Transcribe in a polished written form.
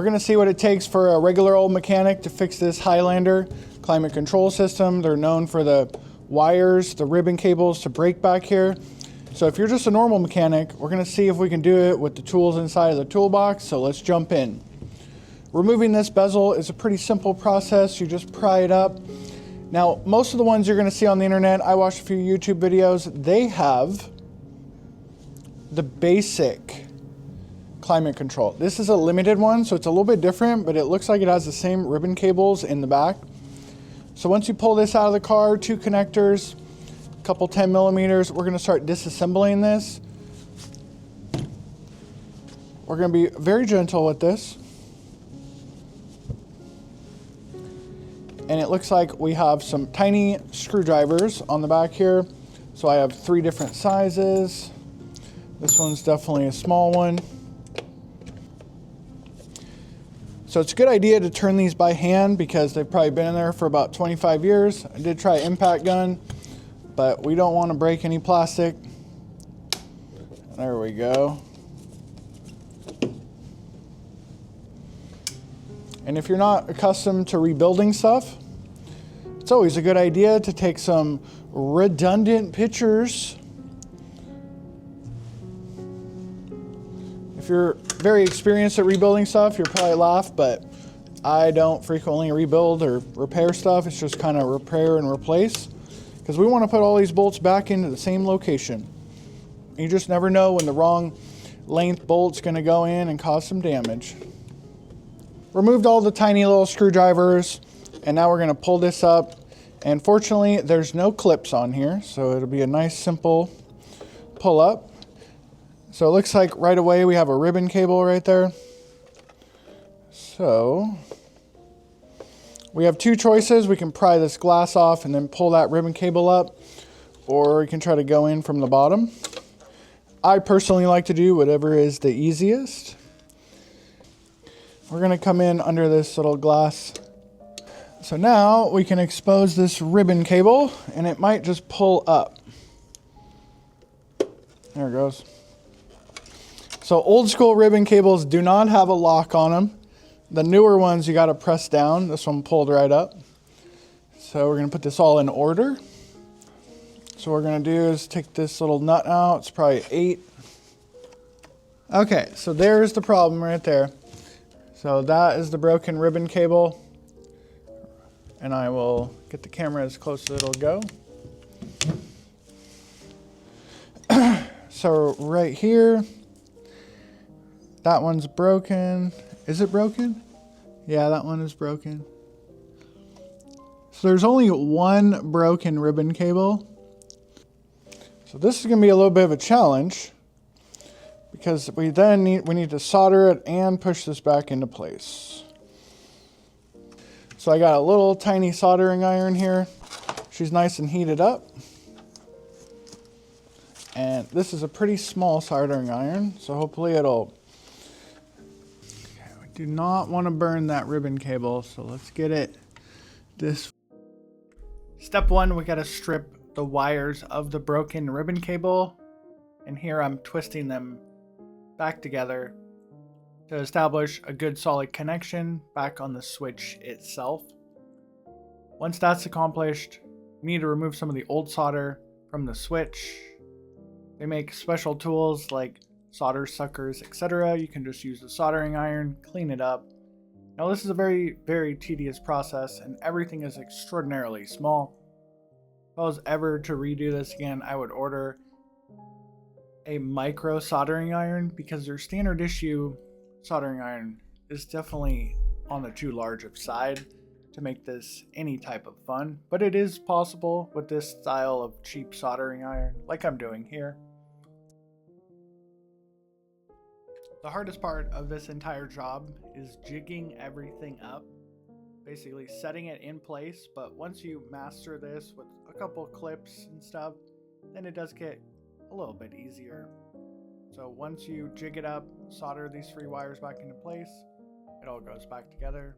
We're gonna see what it takes for a regular old mechanic to fix this Highlander climate control system. They're known for the wires, the ribbon cables to break back here. So if you're just a normal mechanic, we're gonna see if we can do it with the tools inside of the toolbox. So let's jump in. Removing this bezel is a pretty simple process. You just pry it up. Now, most of the ones you're gonna see on the internet, I watched a few YouTube videos, they have the basic climate control. This is a limited one, so it's a little bit different, but it looks like it has the same ribbon cables in the back. So once you pull this out of the car, 2 connectors, a couple 10 millimeters, we're gonna start disassembling this. We're gonna be very gentle with this. And it looks like we have some tiny screwdrivers on the back here. So I have 3 different sizes. This one's definitely a small one. So it's a good idea to turn these by hand because they've probably been in there for about 25 years. I did try impact gun, but we don't want to break any plastic. There we go. And if you're not accustomed to rebuilding stuff, it's always a good idea to take some redundant pictures. If you're very experienced at rebuilding stuff, you'll probably laugh, but I don't frequently rebuild or repair stuff. It's just kind of repair and replace because we want to put all these bolts back into the same location. You just never know when the wrong length bolt's going to go in and cause some damage. Removed all the tiny little screwdrivers, and now we're going to pull this up. And fortunately, there's no clips on here, so it'll be a nice simple pull up. So it looks like right away we have a ribbon cable right there. So we have 2 choices. We can pry this glass off and then pull that ribbon cable up, or we can try to go in from the bottom. I personally like to do whatever is the easiest. We're gonna come in under this little glass. So now we can expose this ribbon cable and it might just pull up. There it goes. So old school ribbon cables do not have a lock on them. The newer ones you gotta press down. This one pulled right up. So we're gonna put this all in order. So what we're gonna do is take this little nut out. It's probably 8. Okay, so there's the problem right there. So that is the broken ribbon cable. And I will get the camera as close as it'll go. So right here, that one's broken. Is it broken? Yeah, that one is broken. So there's only one broken ribbon cable. So this is gonna be a little bit of a challenge because we need to solder it and push this back into place. So I got a little tiny soldering iron here. She's nice and heated up. And this is a pretty small soldering iron, so hopefully it'll... Okay, we do not want to burn that ribbon cable, so let's get it this... Step 1, we got to strip the wires of the broken ribbon cable. And here I'm twisting them back together to establish a good solid connection back on the switch itself. Once that's accomplished, you need to remove some of the old solder from the switch. They make special tools like solder suckers, etc. You can just use the soldering iron, clean it up. Now this is a very, very tedious process and everything is extraordinarily small. If I was ever to redo this again, I would order a micro soldering iron because their standard issue soldering iron is definitely on the too large of side to make this any type of fun, but it is possible with this style of cheap soldering iron like I'm doing here. The hardest part of this entire job is jigging everything up, basically setting it in place, but once you master this with a couple clips and stuff, then it does get a little bit easier. So once you jig it up, solder these 3 wires back into place, it all goes back together.